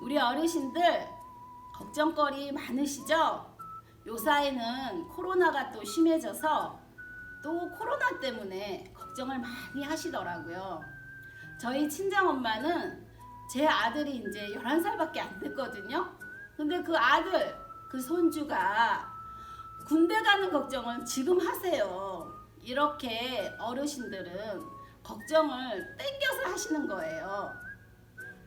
우리 어르신들 걱정거리 많으시죠? 요사이는 코로나가 또 심해져서 또 코로나 때문에 걱정을 많이 하시더라고요. 저희 친정엄마는 제 아들이 이제 11살밖에 안 됐거든요. 근데 그 아들, 그 손주가 군대 가는 걱정을 지금 하세요. 이렇게 어르신들은 걱정을 땡겨서 하시는 거예요.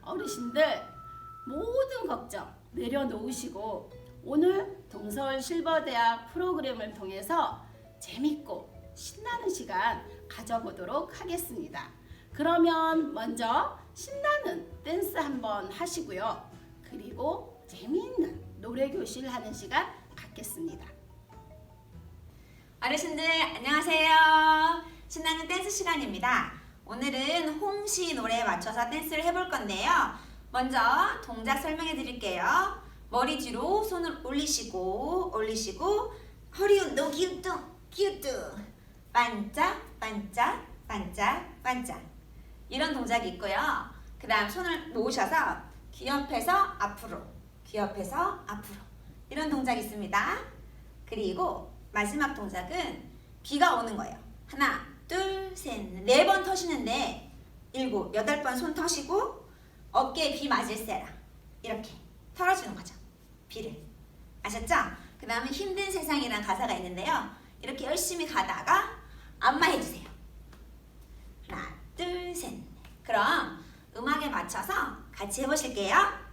어르신들 모든 걱정 내려놓으시고 오늘 동서울 실버대학 프로그램을 통해서 재밌고 신나는 시간 가져보도록 하겠습니다. 그러면 먼저 신나는 댄스 한번 하시고요. 그리고 재미있는 노래교실 하는 시간 갖겠습니다. 어르신들 안녕하세요. 신나는 댄스 시간입니다. 오늘은 홍시 노래에 맞춰서 댄스를 해볼 건데요. 먼저 동작 설명해 드릴게요. 머리 뒤로 손을 올리시고 허리 운동 기우뚱 반짝 반짝 반짝 반짝 이런 동작이 있고요. 그 다음 손을 모으셔서 귀옆에서 앞으로 이런 동작이 있습니다. 그리고 마지막 동작은 비가 오는 거예요. 하나 둘 셋 4번 터시는데 7, 8번 손 터시고 어깨에 비 맞을세라 이렇게 털어주는 거죠. 비를 아셨죠? 그 다음에 힘든 세상이란 가사가 있는데요. 이렇게 열심히 가다가 안마해주세요. 하나 둘 셋. 그럼 음악에 맞춰서 같이 해보실게요.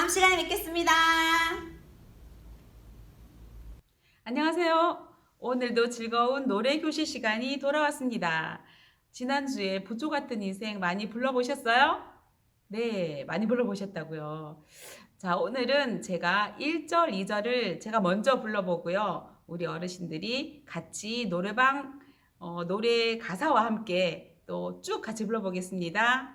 다음 시간에 뵙겠습니다. 안녕하세요. 오늘도 즐거운 노래 교실 시간이 돌아왔습니다. 지난주에 부조 같은 인생 많이 불러보셨어요? 네, 많이 불러보셨다고요. 자, 오늘은 제가 1절, 2절을 제가 먼저 불러보고요. 우리 어르신들이 같이 노래방 노래 가사와 함께 또 쭉 같이 불러보겠습니다.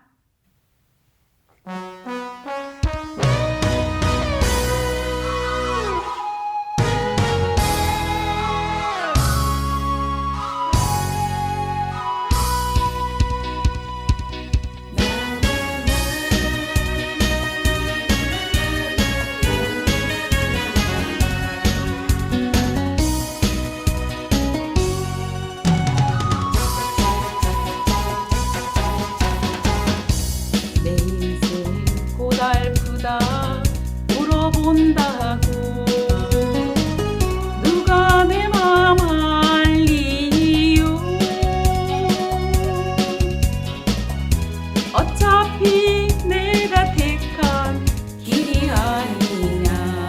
내 인생 고달프다 물어본다고 누가 내 맘 알리요. 어차피 내가 택한 길이 아니냐.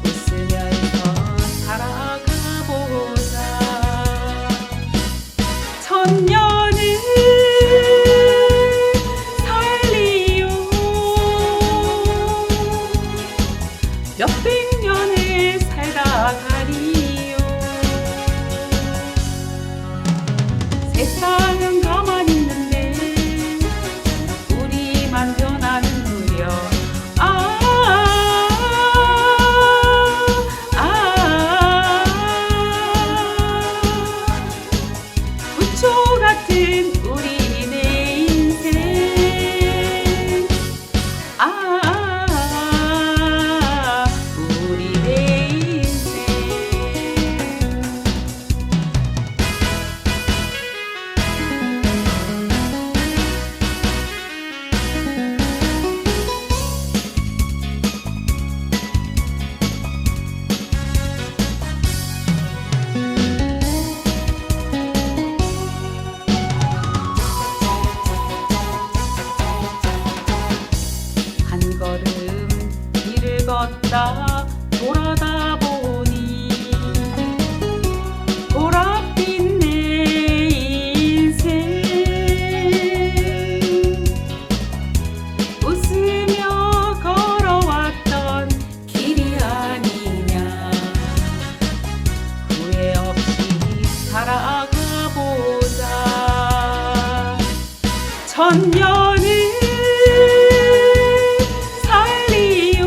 웃으면서 살아가보자. 천년을 살리요. 몇백 년을 살다 가리요. 세상은 가만히 있는데 우리만 변하는구려. 부초 같은 우리 내 인생. 우리 내 인생. 한 걸음 길을 걷다 돌아다 보니 보랏빛 내 인생. 웃으며 걸어왔던 길이 아니냐. 후회 없이 살아가보자. 천년을 살리요.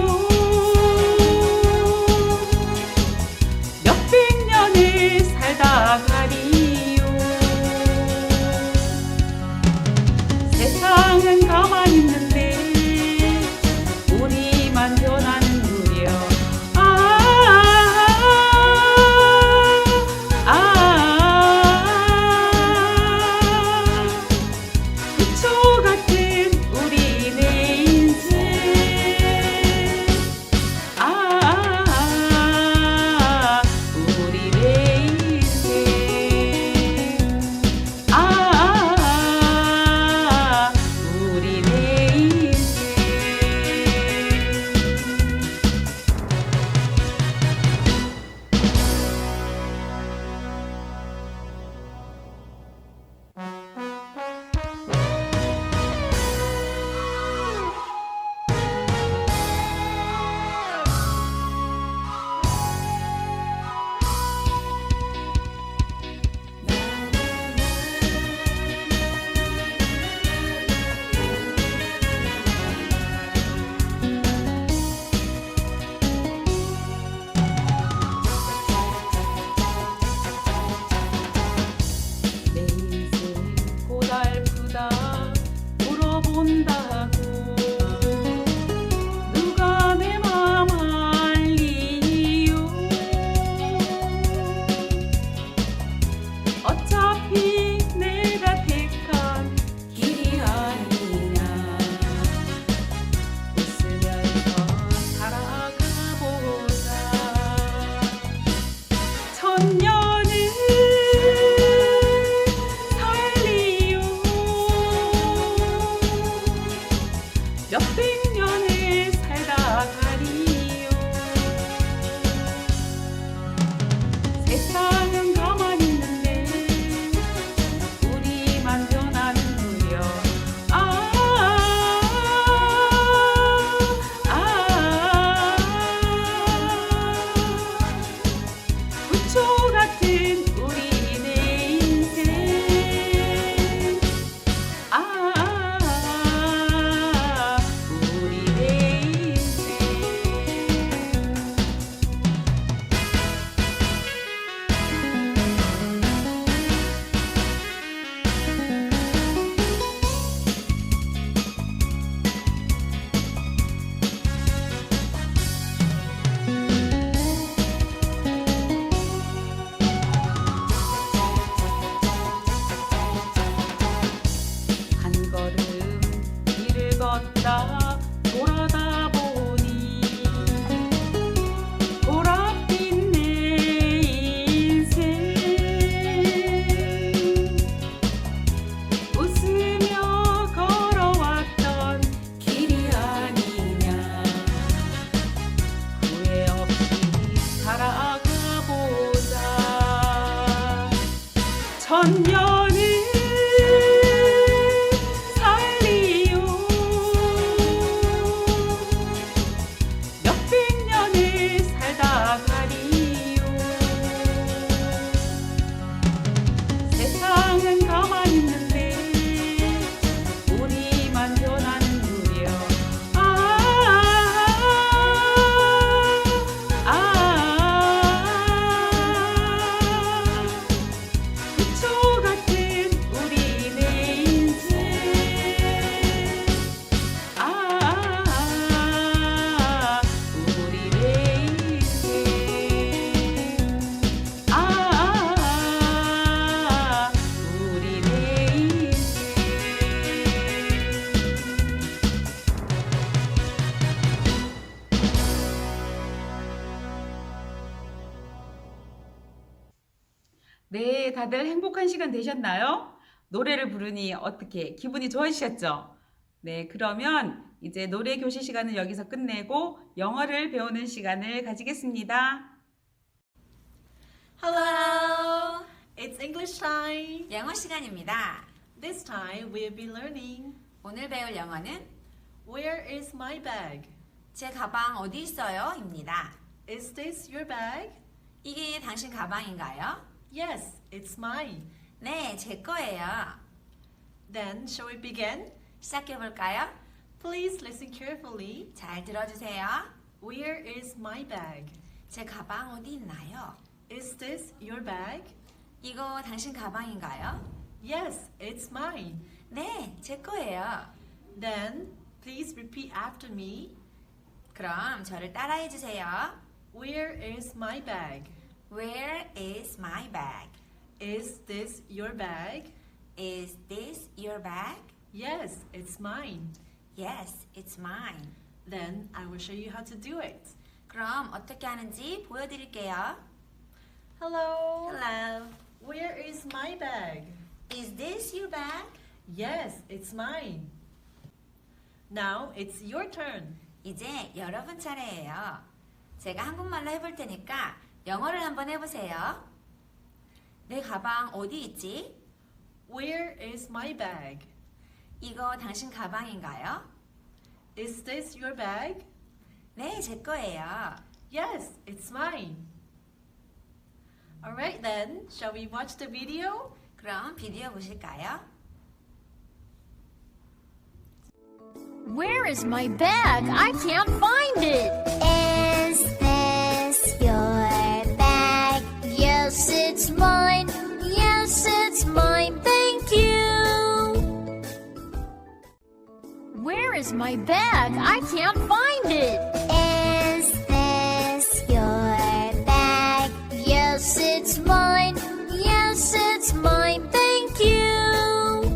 천년을 살리요 몇백 년을 살다 가리요 세상은 가만히 있는데 우리만 변하는구려 부초 같은 우리네 인생 우리네 인생 우리네 인생 네, 다들 행복한 시간 되셨나요? 노래를 부르니 어떻게 기분이 좋아지셨죠? 네, 그러면 이제 노래 교실 시간은 여기서 끝내고 영어를 배우는 시간을 가지겠습니다. Hello, it's English time. 영어 시간입니다. This time we'll be learning 오늘 배울 영어는 Where is my bag? 제 가방 어디 있어요? 입니다. Is this your bag? 이게 당신 가방인가요? Yes, it's mine. 네, 제 거예요. Then shall we begin? 시작해 볼까요? Please listen carefully. 잘 들어주세요. Where is my bag? 제 가방 어디 있나요? Is this your bag? 이거 당신 가방인가요? Yes, it's mine. 네, 제 거예요. Then please repeat after me. 그럼 저를 따라해 주세요. Where is my bag? Where is my bag? Is this your bag? Is this your bag? Yes, it's mine. Yes, it's mine. Then I will show you how to do it. 그럼 어떻게 하는지 보여드릴게요. Hello. Hello. Where is my bag? Is this your bag? Yes, it's mine. Now it's your turn. 이제 여러분 차례예요. 제가 한국말로 해볼 테니까 영어를 한번 해보세요. 내 가방 어디 있지? Where is my bag? 이거 당신 가방인가요? Is this your bag? 네, 제 거예요. Yes, it's mine. Alright then, shall we watch the video? 그럼 비디오 보실까요? Where is my bag? I can't find it. Is this your bag? Yes, it's mine. Yes, it's mine. Thank you. Where is my bag? I can't find it. Is this your bag? Yes, it's mine. Yes, it's mine. Thank you.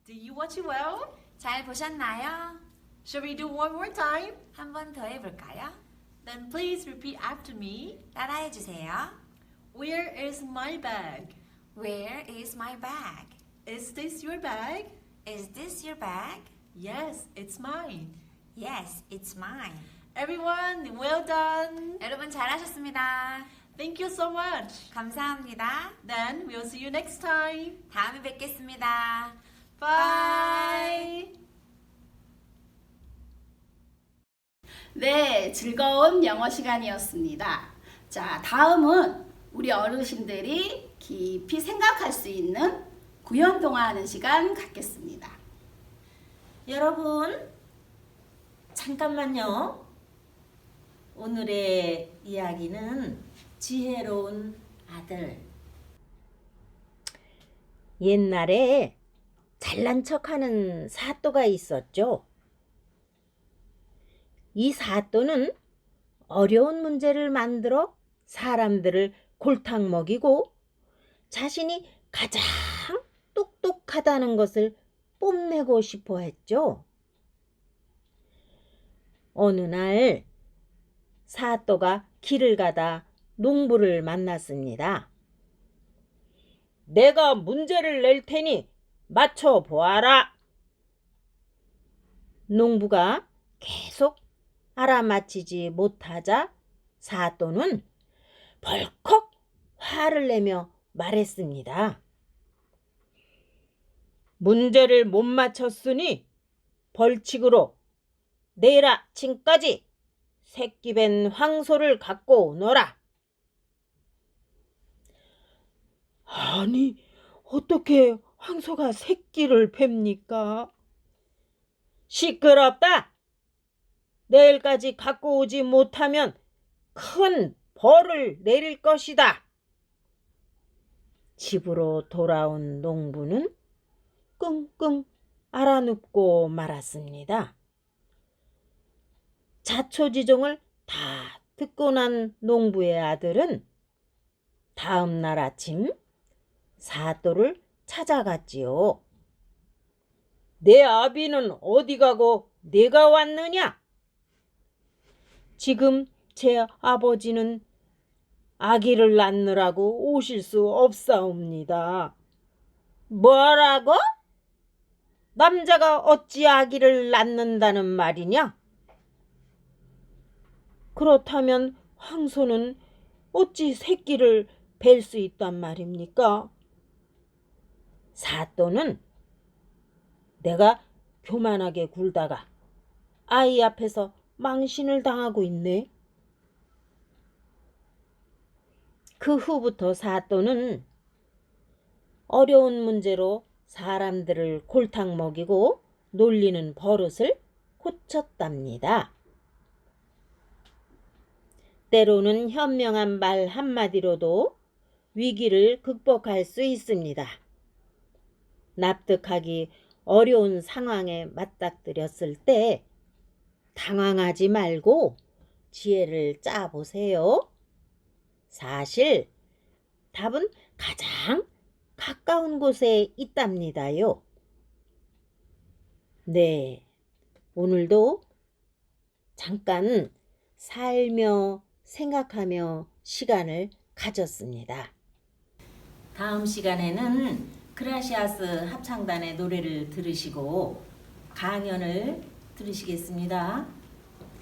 Do you watch it well? 잘 보셨나요? Shall we do one more time? 한 번 더 해볼까요? Then please repeat after me. 따라해 주세요. Where is my bag? Where is my bag? Is this your bag? Is this your bag? Yes, it's mine. Yes, it's mine. Everyone, well done. 여러분 잘하셨습니다. Thank you so much. 감사합니다. Then we'll see you next time. 다음에 뵙겠습니다. Bye. 네, 즐거운 영어 시간이었습니다. 자, 다음은 우리 어르신들이 깊이 생각할 수 있는 구연 동화하는 시간 갖겠습니다. 여러분, 잠깐만요. 오늘의 이야기는 지혜로운 아들. 옛날에 잘난 척하는 사또가 있었죠. 이 사또는 어려운 문제를 만들어 사람들을 골탕 먹이고 자신이 가장 똑똑하다는 것을 뽐내고 싶어 했죠. 어느 날 사또가 길을 가다 농부를 만났습니다. 내가 문제를 낼 테니 맞춰 보아라. 농부가 계속 알아맞히지 못하자 사또는 벌컥 화를 내며 말했습니다. 문제를 못 맞췄으니 벌칙으로 내일 아침까지 새끼 밴 황소를 갖고 오너라. 아니, 어떻게 황소가 새끼를 팹니까? 시끄럽다. 내일까지 갖고 오지 못하면 큰 벌을 내릴 것이다. 집으로 돌아온 농부는 끙끙 알아눕고 말았습니다. 자초지종을 다 듣고 난 농부의 아들은 다음 날 아침 사또를 찾아갔지요. 내 아비는 어디 가고 내가 왔느냐? 지금 제 아버지는 아기를 낳느라고 오실 수 없사옵니다. 뭐라고? 남자가 어찌 아기를 낳는다는 말이냐? 그렇다면 황소는 어찌 새끼를 뵐 수 있단 말입니까? 사또는 내가 교만하게 굴다가 아이 앞에서 망신을 당하고 있네. 그 후부터 사또는 어려운 문제로 사람들을 골탕 먹이고 놀리는 버릇을 고쳤답니다. 때로는 현명한 말 한마디로도 위기를 극복할 수 있습니다. 납득하기 어려운 상황에 맞닥뜨렸을 때 당황하지 말고 지혜를 짜보세요. 사실 답은 가장 가까운 곳에 있답니다요. 네, 오늘도 잠깐 살며 생각하며 시간을 가졌습니다. 다음 시간에는 그라시아스 합창단의 노래를 들으시고 강연을 들으시겠습니다.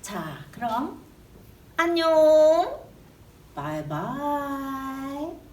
자, 그럼 안녕! 바이바이!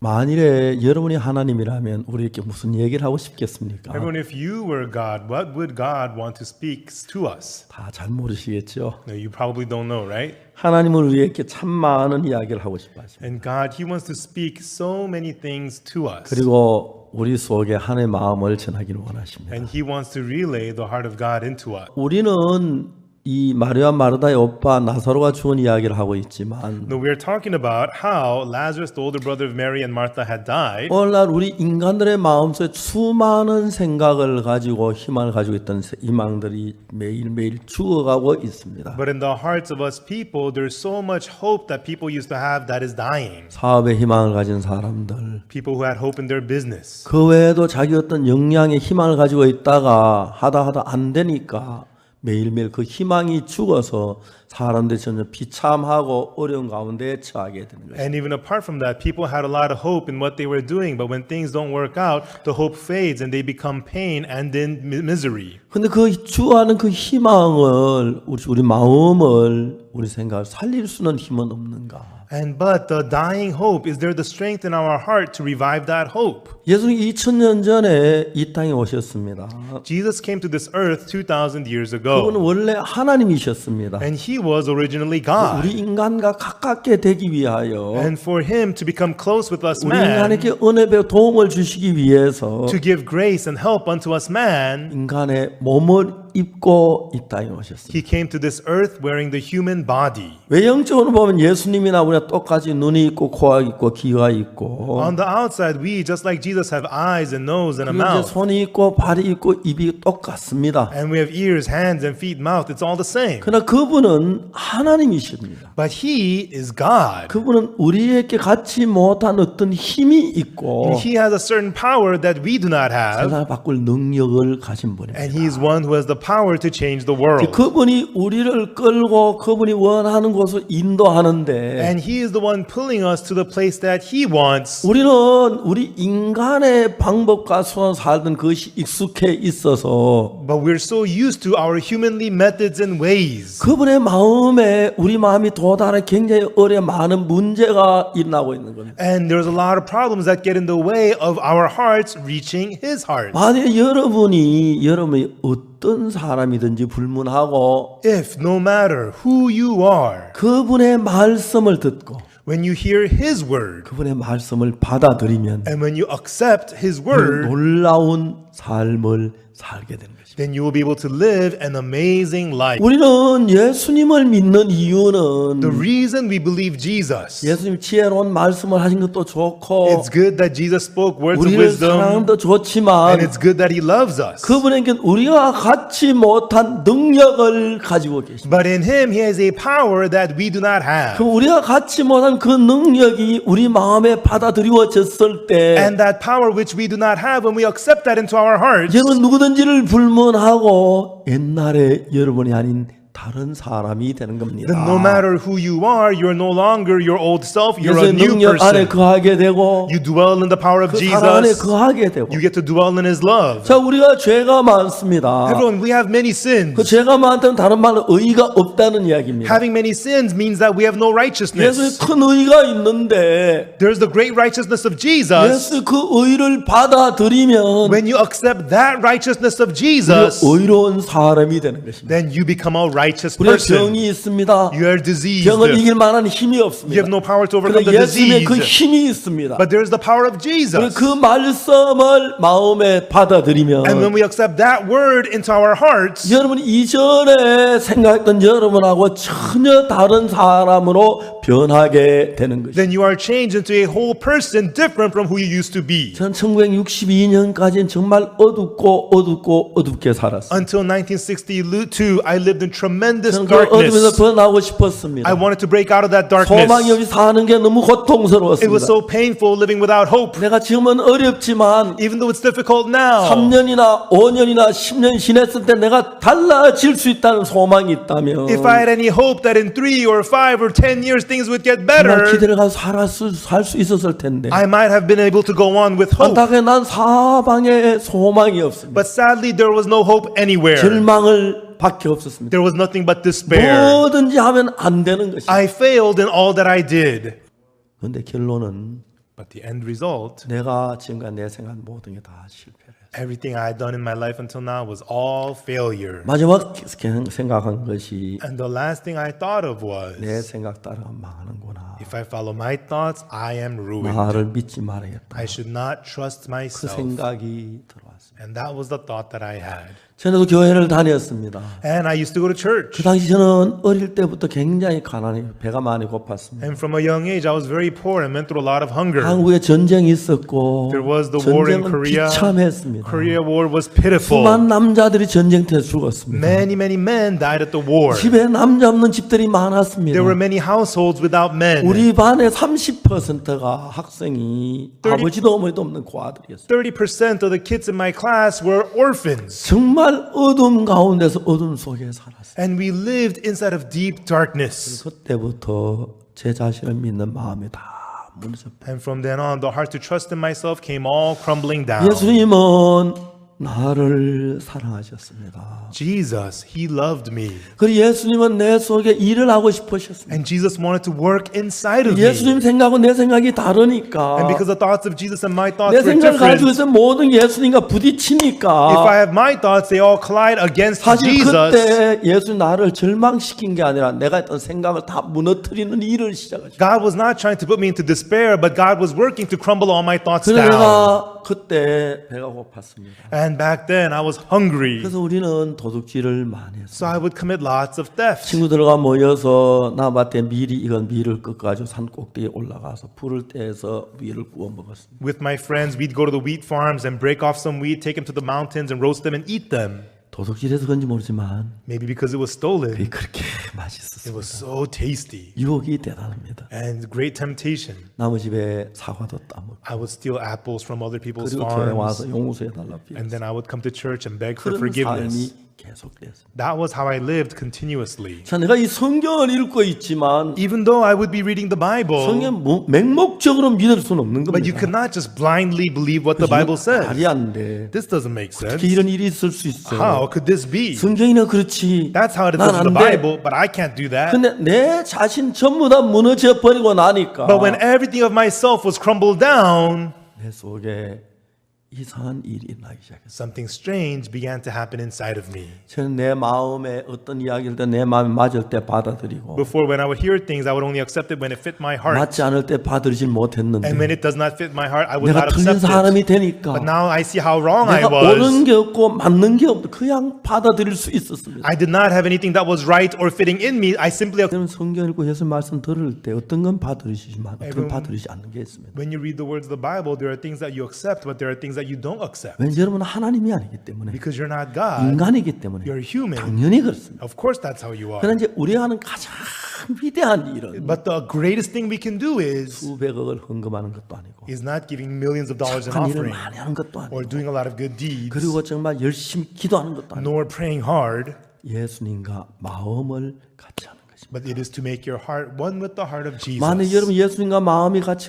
만일에 여러분이 하나님이라면 우리에게 무슨 얘기를 하고 싶겠습니까? Everyone, if you were God, what would God want to speak to us? 다 잘 모르시겠죠? No, you probably don't know, right? 하나님은 우리에게 참 많은 이야기를 하고 싶어 하십니다. And God, He wants to speak so many things to us. 그리고 우리 속에 하나님의 마음을 전하기를 원하십니다. And He wants to relay the heart of God into us. 우리는 이 마리아 마르다의 오빠 나사로가 죽은 이야기를 하고 있지만 No, we're talking about how Lazarus, the older brother of Mary and Martha, had died. 오늘날 우리 인간들의 마음속에 수많은 생각을 가지고 희망을 가지고 있던 희망들이 매일매일 죽어가고 있습니다. But in the hearts of us people, there's so much hope that people used to have that is dying. 사업에 희망을 가진 사람들, People who had hope in their business. 그 외에도 자기 어떤 역량에 희망을 가지고 있다가 하다 안 되니까 매일매일 그 희망이 죽어서 사람들이 전혀 비참하고 어려운 가운데 처하게 되는 것입니다. And even apart from that, people had a lot of hope in what they were doing, but when things don't work out, the hope fades and they become pain and in misery. 근데 그 주하는 그 희망을 우리 마음을 우리 생각을 살릴 수는 힘은 없는가? But the dying hope, is there the strength in our heart to revive that hope? 예수님 2000년 전에 이 땅에 오셨습니다. Jesus came to this earth 2,000 years 그분은 ago, 원래 하나님이셨습니다. and He was originally God. 우리 인간과 가깝게 되기 위하여 And for Him to become close with us 우리 man, 인간에게 은혜 배워 도움을 주시기 위해서 to give grace and help unto us man, 인간의 몸을 입고 이 땅에 오셨습니다. He came to this earth wearing the human body. 외형적으로 보면 예수님이나 우리가 똑같이 눈이 있고 코가 있고 귀가 있고 On the outside, we, just like Jesus, have eyes and nose and a 그리고 이제 mouth. 손이 있고 발이 있고 입이 똑같습니다. And we have ears, hands, and feet, mouth. It's all the same. 그러나 그분은 하나님이십니다. But He is God. 그분은 우리에게 갖지 못한 어떤 힘이 있고 And He has a certain power that we do not have. 세상을 바꿀 능력을 가진 분입니다. And He is one who has the power to change the world. 그분이 우리를 끌고 그분이 원하는 곳을 인도하는데 And He is the one pulling us to the place that He wants. 우리는 우리 인간의 방법과 수단 살던 그것이 익숙해 있어서 But we're so used to our humanly methods and ways. 그분의 마음에 우리 마음이 도달해 굉장히 어려 많은 문제가 일어나고 있는 겁니다. And there's a lot of problems that get in the way of our hearts reaching His heart. 만약 여러분이 어떤 사람이든지 불문하고 If no matter who you are, 그분의 말씀을 듣고 when you hear His word, 그분의 말씀을 받아들이면 and when you accept His 그 word, 놀라운 삶을 살게 되는 것입니다. then you will be able to live an amazing life. 우리는 예수님을 믿는 이유는 The reason we believe Jesus, 예수님 지혜로운 말씀을 하신 것도 좋고 it's good that Jesus spoke words of 우리를 wisdom, 사랑하는 것도 좋지만 and it's good that He loves us. 그분에겐 우리가 갖지 못한 능력을 가지고 계십니다. But in Him, He has a power that we do not have. 그 우리가 갖지 못한 그 능력이 우리 마음에 받아들여졌을 때 And that power which we do not have, when we accept that into our hearts, 여러분 누구든지를 불문하고 옛날에 여러분이 아닌 다른 사람이 되는 겁니다. then no matter who you are, you're no longer your old self, you're a 예수의 new 능력 안에 person. 거하게 되고 You dwell in the power of 그 사랑 안에 Jesus. 거하게 되고 You get to dwell in His love. 자 우리가 죄가 많습니다. Everyone, we have many sins. 그 죄가 많다는 다른 말로 의가 없다는 이야기입니다. Having many sins means that we have no 예수의 righteousness. 큰 의가 있는데 There's the great righteousness of Jesus. 예수 그 의를 받아들이면 When you accept that righteousness of 우리가 Jesus, 의로운 사람이 되는 것입니다. then you become a righteous 우리가 person. 병이 있습니다. You are diseased. 병을 이길 만한 힘이 You 없습니다. have no power to overcome 그러나 the 예수님의 그 disease. 힘이 있습니다. But there's the power of Jesus. 그 말씀을 마음에 받아들이면 And when we accept that word into our hearts, 여러분 이전에 생각했던 여러분하고 전혀 다른 사람으로 변하게 되는 것입니다. then you are changed into a whole person different from who you used to be. 전 1962년까지는 정말 어둡게 살았어요. Until 1962, I lived in tremendous 저는 그 어둠에서 darkness. 벗어나고 싶었습니다. I wanted to break out of that 소망이 darkness. 없이 사는 게 너무 It was 고통스러웠습니다. so painful living without hope. 내가 지금은 어렵지만 Even though it's difficult now, 3년이나 5년이나 10년 지냈을 때 내가 달라질 수 있다는 소망이 있다면 if I had any hope that in 3 or 5 or 10 years things would get 정말 better, 기대를 가서 살 수 있었을 텐데 I might have been able to go on with hope. 안타깝게 난 사방에 소망이 없습니다. But sadly, there was no hope anywhere. 절망을 밖에 없었습니다. There was nothing but despair. 뭐든지 하면 안 되는 것입니다. I failed in all that I did. 그런데 결론은 But the end result, 내가 지금까지 내 생각한 모든 게 다 실패를 했어요. everything I had done in my life until now was all failure. 마지막 생각한 것이 And the last thing I thought of 내 was, 생각 따라 망하는구나. if I follow my thoughts, I am ruined. 나를 믿지 말아야겠다. I should not trust 그 myself. 생각이 들어왔습니다. And that was the thought that I had. 저는 교회를 다녔습니다. And I used to go to 그 church. 당시 저는 어릴 때부터 굉장히 가난해요. 배가 많이 고팠습니다. And from a young age, I was very poor and went through a lot of hunger. 한국에 전쟁이 있었고 There was the war in 전쟁은 Korea. 비참했습니다. Korea War was pitiful. 수많은 남자들이 전쟁터에 죽었습니다. Many, many men died at the war. 집에 남자 없는 집들이 많았습니다. There were many households without men. 우리 반의 30%가 학생이 아버지도 어머니도 없는 고아들이었어요. 30% of the kids in my class were orphans. 정말 어둠 가운데서 어둠 속에 살았어요. And we lived inside of deep darkness. 그때부터 제 자신을 믿는 마음이 다 무너졌어요. And from then on, the heart to trust in myself came all crumbling down. 예수님은 나를 사랑하셨습니다. Jesus, He loved me. 그리고 예수님은 내 속에 일을 하고 싶으셨습니다. And Jesus wanted to work inside of me. 예수님 생각하고 내 생각이 다르니까 And because the thoughts of Jesus and my thoughts 내 were 생각을 가지고 different, 있어 모든 예수님과 if 부딪히니까 I have my thoughts, they all collide against 사실 Jesus. 그때 예수 나를 절망시킨 게 아니라 내가 했던 생각을 다 무너뜨리는 일을 시작하셨어요. God was not trying to put me into despair, but God was working to crumble all my thoughts 그래서 down. 내가 그때 배가 고팠습니다. And back then, I was hungry. 그래서 우리는 도둑질을 많이 했어요. So I would commit lots of theft. 친구들과 모여서 나밭에 밀이 익은 밀을 꺾어가지고 산 꼭대기에 올라가서 불을 떼서 밀을 구워 먹었습니다. With my friends, we'd go to the wheat farms and break off some wheat, take them to the mountains and roast them and eat them. 도둑질해서 그런지 모르지만 Maybe because it was stolen, 그게 그렇게 it 맛있었어요. was so tasty. 유혹이 대단합니다. And great temptation. 남의 집에 사과도 따먹고 I would steal apples from other people's 그리고 교회 와서 farms. 용서해 달라 And then I would come to church and beg for 그런 forgiveness. 삶이 계속됐어요. That was how I lived continuously. 자, 내가 이 성경을 읽고 있지만 Even though I would be reading the Bible, 성경 맹목적으로 믿을 수는 없는 but you 겁니다. could not just blindly believe what the Bible says. 말이 안 돼. This doesn't make sense. 어떻게 이런 일이 있을 수 있어? How could this be? 성경이나 그렇지. That's how it is 난 in the 안 돼. Bible, but I can't do that. 근데 내 자신 전부 다 무너져 버리고 나니까 But when everything of myself was crumbled down, 내 속에 이상한 일이 일어나기 시작했어요. something strange began to happen inside of me. 저는 내 마음에 어떤 이야기를 내 마음에 맞을 때 받아들이고 Before, when I would hear things, I would only accept it when it fit my heart. 맞지 않을 때 받아들이질 못했는데 And when it does not fit my heart, I would 내가 not 틀린 accept 사람이 it. 되니까 But now I see how wrong I 내가 옳은 was. 게 없고 맞는 게 없고 그냥 받아들일 수 있었습니다. I did not have anything that was right or fitting in me. I simply 여러분 성경 읽고 예수 말씀 들을 때 어떤 건 받아들이시지만 어떤 건 받아들이지 않는 게 있습니다. When you read the words of the Bible, there are things that you accept, but there are things that you don't accept. 왠지 여러분은 하나님이 아니기 때문에 Because you're not God, 인간이기 때문에 you're human. 당연히 그렇습니다. Of course, that's how you are. 그러나 이제 우리가 하는 가장 위대한 일은 But the greatest thing we can do is 수백억을 헌금하는 것도 아니고 not giving millions of dollars in 착한 일을 offering 많이 하는 것도 or 아니고 doing a lot of good deeds, 그리고 정말 열심히 기도하는 것도 아니고 nor praying hard, 예수님과 마음을 같이 하는 것입니다. but it is to make your heart one with the heart of 만약 Jesus. 여러분 예수님과 마음이 같이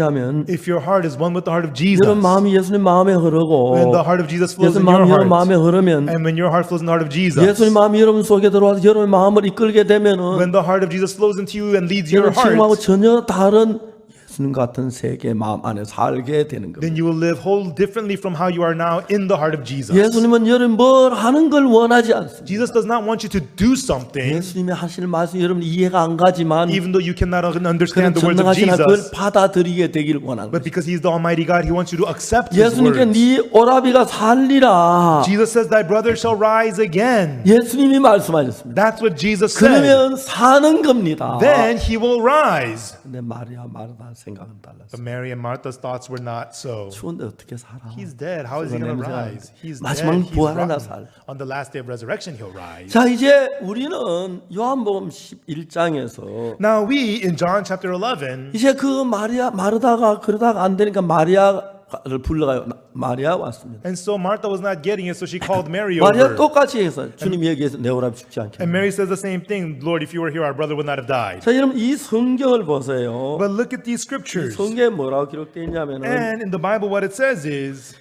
하면 If your heart is one with the heart of 여러분 Jesus, 마음이 예수님 마음에 흐르고 when the heart of Jesus flows 예수님 in your 마음이 여러분 heart, 마음에 흐르면 and when your heart flows in the heart of Jesus, 예수님 마음이 여러분 속에 들어와서 여러분 마음을 이끌게 되면은 when the heart of Jesus flows into you and leads your 여러분 지금하고 heart, 전혀 다른 예수님 같은 세계 마음 안에 살게 되는 겁니다. then you will live whole differently from how you are now in the heart of Jesus. 예수님은 여러분 뭘 하는 걸 원하지 않습니다. Jesus does not want you to do something, 예수님이 하시는 말씀 여러분 이해가 안 가지만 even though you cannot 그런 understand the words of 전능하신 하나님 그걸 Jesus. 받아들이게 되기를 원하는 거예요. But because He's the Almighty God, He wants you to accept His 예수님께 words. 네 오라비가 살리라. Jesus says, "Thy brother shall rise again." 예수님이 말씀하셨습니다. That's what Jesus said. 그러면 사는 겁니다. Then He will rise. 근데 마리아 마르다 생각은 달랐어요. But Mary and Martha's thoughts were not so. 추운데 어떻게 살아? He's dead. How is He going to 냄새가 rise? He's 마지막 dead. He's 부활하나 rotten. 살. On the last day of resurrection, He'll rise. 자 이제 우리는 요한복음 11장에서 Now we, in John chapter 11, 이제 그 마르다가 그러다가 안 되니까 마리아를 불러가요. 마리아 왔습니다. and so Martha was not getting it, so she called Mary 마리아 over. 똑같이 해서 주님이 얘기해서 내 오라비 죽지 않게. And Mary says the same thing. Lord, if you were here, our brother would not have died. 자 여러분 이 성경을 보세요. But look at these scriptures. 성경에 뭐라고 기록되어 있냐면은 And in the Bible, what it says is,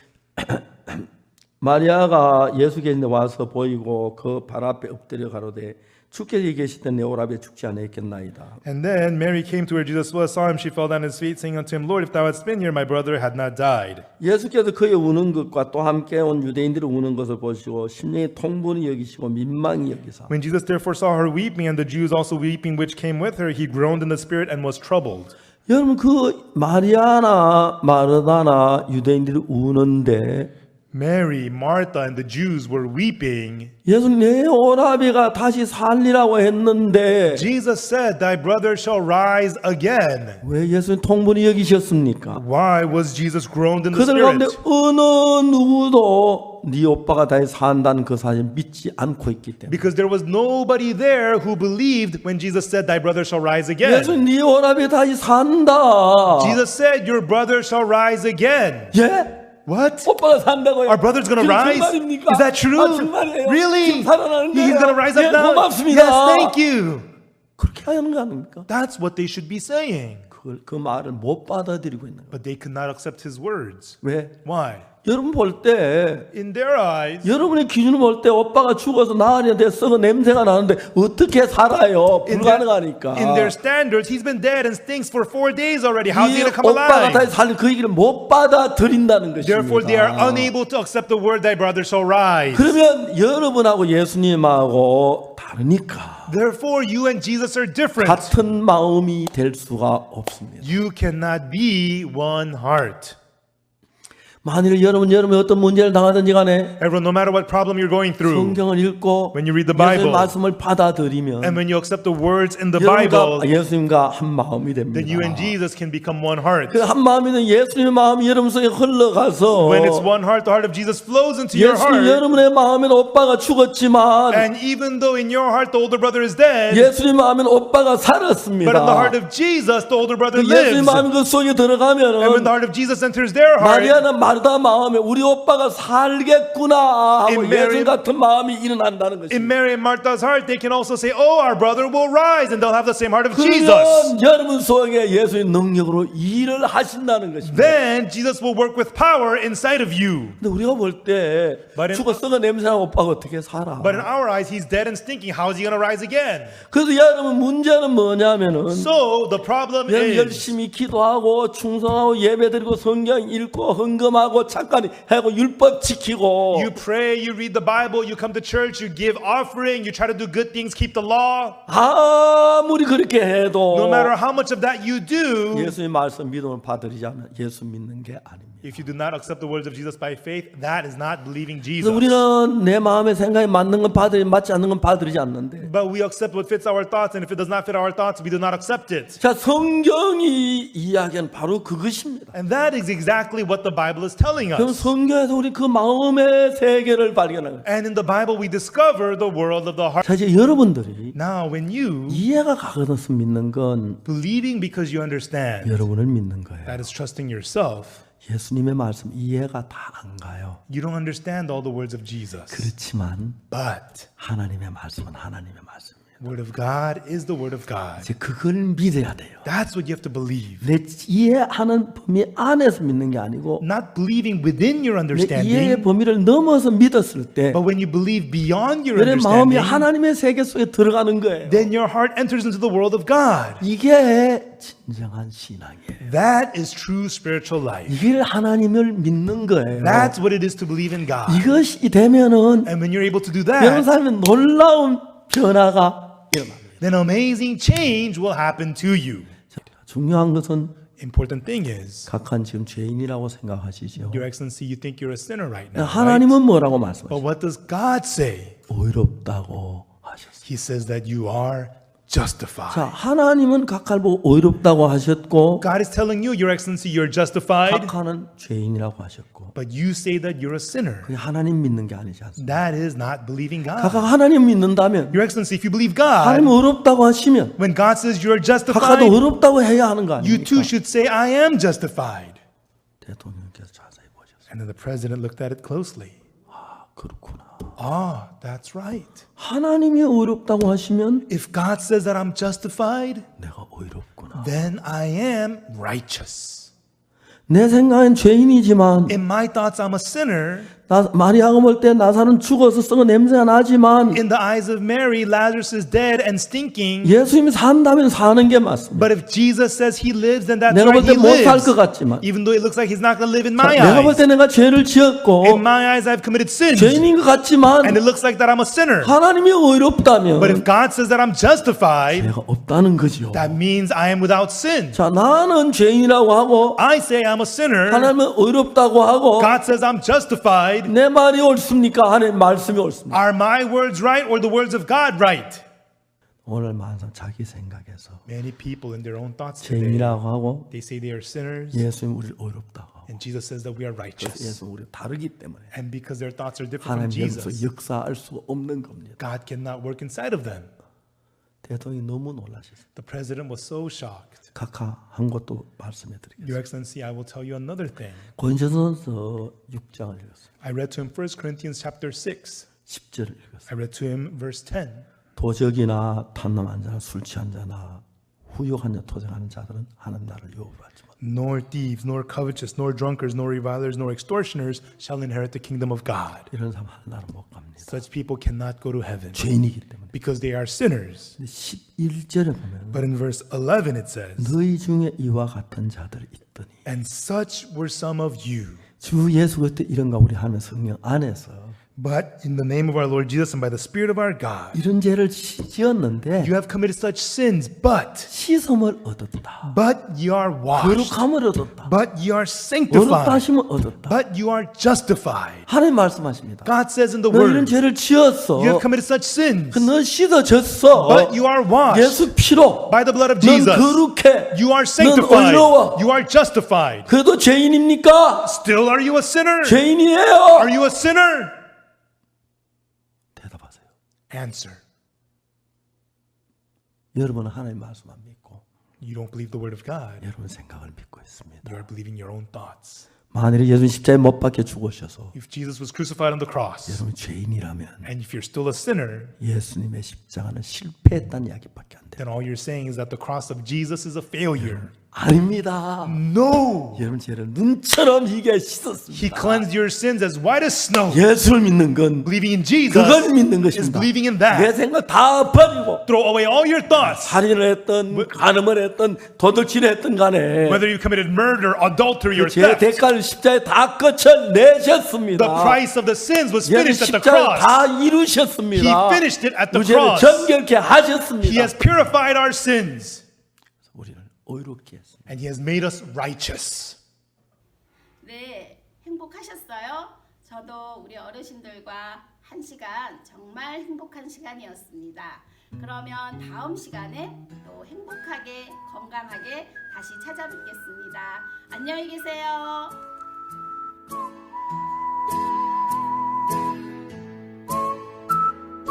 마리아가 예수 계신데 와서 보이고 그 발 앞에 엎드려 가로되 주께서 계시던 내 오라비에 죽지 않았겠나이다. And then Mary came to where Jesus was, saw him, she fell down at his feet, saying unto him, Lord, if thou hadst been here, my brother had not died. 예수께서 그의 우는 것과 또 함께 온 유대인들이 우는 것을 보시고 심령이 통분히 여기시고 민망히 여기사 When Jesus therefore saw her weeping, and the Jews also weeping which came with her, he groaned in the spirit and was troubled. 여러분 그 마리아나 마르다나 유대인들이 우는데 Mary, Martha, and the Jews were weeping. 예수 내 오라비가 다시 살리라고 했는데 Jesus said, Thy brother shall rise again. 왜 예수님 통분히 여기셨습니까? Why was Jesus groaned in the 그들 가운데 spirit? 어느 누구도 네 오빠가 다시 산다는 그 사실 믿지 않고 있기 때문에 Because there was nobody there who believed when Jesus said, Thy brother shall rise again. 예수님 네 오라비 다시 산다. Jesus said, Your brother shall rise again. 예? What? 오빠가 산다고요? Our brother's gonna 지금 rise? 정말입니까? Is that true? 아, 정말이에요. Really? 지금 살아나는 거예요. He's gonna rise up 예, now? 고맙습니다. Yes, thank you. 그렇게 하는 거 아닙니까? That's what they should be saying. 그 말을 못 받아들이고 있는 거예요. But they could not accept his words. 왜? Why? 여러분 볼 때 In their eyes, 여러분의 기준을 볼 때 오빠가 죽어서 나으리한테 썩어 냄새가 나는데 어떻게 살아요? 불가능하니까. in their standards, he's been dead and stinks for 4 days already. How's he 이 gonna come 오빠가 alive? 다시 살린 그 얘기를 못 받아들인다는 것입니다. Therefore, they are unable to accept the word, Thy brother shall rise. 그러면 여러분하고 예수님하고 다르니까 Therefore, you and Jesus are different. 같은 마음이 될 수가 없습니다. You cannot be one heart. 만일 여러분이 어떤 문제를 당하든지 간에 Everyone, no matter what problem you're going through, 성경을 읽고 when you read the 예수님의 Bible, 말씀을 받아들이면 and when you accept the words in the Bible, 예수님과 한 마음이 됩니다. then you and Jesus can become one heart. 그 한 마음이면 예수님의 마음이 여러분 속에 흘러가서 When it's one heart, the heart of Jesus flows into your 예수님 heart. 여러분의 마음에는 오빠가 죽었지만 And even though in your heart the older brother is dead, 예수님 마음에는 오빠가 but in the 살았습니다. heart of Jesus, the older brother 예수님 lives. 마음이 그 속에 And when 들어가면 the heart of Jesus enters their heart, 마리아나 마르다 마음에 우리 오빠가 살겠구나 하고 In Mary- 예수님 같은 마음이 일어난다는 in 것입니다. Mary and Martha's heart, they can also say, "Oh, our brother will rise," and they'll have the same heart of Jesus. 그러면 여러분 속에 예수의 능력으로 일을 하신다는 것입니다. Then Jesus will work with power inside of you. 근데 우리가 볼 때 But in- 죽어 썩어 냄새나는 오빠가 어떻게 살아? But in our eyes, he's dead and stinking. How is he going to rise again? 그래서 여러분 문제는 뭐냐면은 So the problem 여러분 is, 열심히 기도하고 충성하고 예배드리고 성경 읽고 헌금하고 잠깐 하고 율법 지키고 you pray, you read the Bible, you come to church, you give offering, you try to do good things, keep the law. 아무리 그렇게 해도 No matter how much of that you do, 예수의 말씀 믿음을 받들이지 않으면 예수 믿는 게 아닙니다. if you do not accept the words of Jesus by faith, that is not believing 그래서 Jesus. 우리는 내 마음의 생각에 맞는 건 받들이 맞지 않는 건 받들이지 않는데 But we accept what fits our thoughts, and if it does not fit our thoughts, we do not accept it. 자 성경이 이야기하는 바로 그것입니다. And that is exactly what the Bible is telling 그럼 us. 성경에서 우리 그 마음의 세계를 발견하는 거예요. And in the Bible, we discover the world of the heart. 자 이제 여러분들이 Now, when you 이해가 가거든서 믿는 건 believing because you understand, 여러분을 믿는 거예요. that is trusting yourself. 예수님의 말씀 이해가 다 안 가요. You don't understand all the words of Jesus. 그렇지만 But 하나님의 말씀은 하나님의 말씀이에요. Word of God is the Word of God. 이제 그걸 믿어야 돼요. That's what you have to believe. 내 이해하는 범위 안에서 믿는 게 아니고 Not believing within your 내 이해의 understanding, 범위를 넘어서 믿었을 때 but when you believe beyond your 내 마음이 understanding, 하나님의 세계 속에 들어가는 거예요. then your heart enters into the world of God. 이게 진정한 신앙이에요. That is true spiritual life. 이게 하나님을 믿는 거예요. That's what it is to believe in God. 이것이 되면은 And when you're able to do 여러분 that, 삶에 놀라운 변화가 일어납니다. then amazing change will happen to you. 중요한 것은 Important thing is, 각한 지금 죄인이라고 생각하시죠. Your Excellency, you think you're a sinner right now, right? 하나님은 뭐라고 But 말씀하시죠? what does God say? 의롭다고 하셨어요. He says that you are justified. 자, 하나님은 각하를 보고 의롭다고 하셨고 God is telling you, Your Excellency, you're justified, 각하는 죄인이라고 하셨고 but you say that you're a sinner. 그게 하나님 믿는 게 아니지 않습니까? That is not believing God. 각하가 하나님 믿는다면 Your Excellency, if you believe 하나님 God, 의롭다고 하시면 when God says you're 각하도 justified, 의롭다고 해야 하는 거 you too 아닙니까? should say, I am justified. 대통령께서 자세히 보셨어요. And then the president looked at it closely. 그렇구나. Ah, that's right. 하나님이 의롭다고 하시면 If God says that I'm justified, 내가 의롭구나. then I am righteous. 내 생각엔 죄인이지만 In my thoughts, I'm a sinner, 마리아가 볼 때 나사로는 죽어서 썩은 냄새가 나지만 In the eyes of Mary, Lazarus is dead and stinking. 예수님이 산다면 사는 게 맞습니다. But if Jesus says he lives, then that's 내가 볼 right, 때 he 못 살 lives. 것 같지만 Even though it looks like he's not going to live in 자, my 내가 볼 eyes. 때 내가 죄를 지었고 In my eyes, I've committed sins. 죄인인 것 같지만 And it looks like that I'm a sinner. 하나님이 의롭다면 But if God says that I'm justified, 죄가 없다는 거죠. that means I am without sin. 자, 나는 죄인이라고 하고 I say I'm a sinner. 하나님은 의롭다고 하고 God says I'm justified. 내 말이 옳습니까? 하나님 말씀이 옳습니까? Are my words right or the words of God right? 오늘 만상 자기 생각에서 Many people in their own thoughts today, 죄인이라고 하고 they say they are sinners. 예수님 우리를 의롭다고 하고 And Jesus says that we are 그래서 righteous. 예수님 우리 다르기 때문에 And because their thoughts are different from 하나님 여기서 Jesus, 역사할 수가 없는 겁니다. God cannot work inside of them. 대통령이 너무 놀라셨어요. The president was so shocked. 각하 한 것도 말씀해 드리겠습니다. Your Excellency, I will tell you another thing. 고린도전서 6장을 읽었어요. I read to him 1 Corinthians chapter 6. 10절을 읽었어요. I read to him verse 10. 도적이나 탐남한 자, 술 취한 자나 후욕한 자, 토쟁하는 자들은 하나님 나라를 유업하지 못. Nor thieves, nor covetous, nor drunkards, nor revilers, nor extortioners shall inherit the kingdom of God. 이런 사람 하나님 나라 못 갑니다. Such people cannot go to heaven 죄인이기 때문에. because they are sinners. 11절에 보면 But in verse 11 it says, 너희 중에 이와 같은 자들이 있더니 and such were some of you. 주 예수 그때 이런가 우리 하는 성령 안에서 But in the name of our Lord Jesus and by the Spirit of our God, 이런 죄를 지었는데 you have committed such sins, but 씻음을 얻었다. you are washed, 거룩함을 얻었다. but you are 어렵다 sanctified, 하심을 얻었다. but you are justified. 하나님 말씀하십니다. God says in the 너 이런 Word, 죄를 지었어. you have committed such sins, 너 씻어졌어. but you are washed 예수 피로. by the blood of 넌 Jesus. 거룩해. You are 넌 sanctified. 의로워. You are justified. 그래도 죄인입니까? Still, are you a sinner? 죄인이에요. Are you a sinner? 대답하세요. Answer. 여러분은 하나님 말씀 안 믿고 You don't believe the Word of God. 여러분 생각을 믿고 있습니다. You are believing your own thoughts. 만일에 예수님 십자가에 못 박혀 죽으셔서 If Jesus was crucified on the cross, 여러분 죄인이라면 and if you're still a sinner, 예수님의 십자가는 실패했다는 이야기밖에 안 돼요. then all you're saying is that the cross of Jesus is a failure. 아닙니다. No! 여러분 죄를 눈처럼 희게 He 씻었습니다. cleansed your sins as white as snow. 예수를 믿는 건 Believing in Jesus 그걸 믿는 is 것입니다. believing in 내 that. 생각 다 버리고 Throw away all your thoughts. 살인을 했던 간음을 했던 도둑질을 했던 간에 Whether you committed murder, adultery, or 죄 theft, 대가를 십자가에 다 거쳐내셨습니다. the price of the sins was 예수님 finished at the 십자가에 cross. 다 이루셨습니다. He finished it at the 우리 죄를 cross. 정결케 He 하셨습니다. has purified our sins, 우리를 의롭게 했습니다. and He has made us righteous. 네, 행복하셨어요? 저도 우리 어르신들과 한 시간 정말 행복한 시간이었습니다. 그러면 다음 시간에 또 행복하게 건강하게 다시 찾아뵙겠습니다. 안녕히 계세요.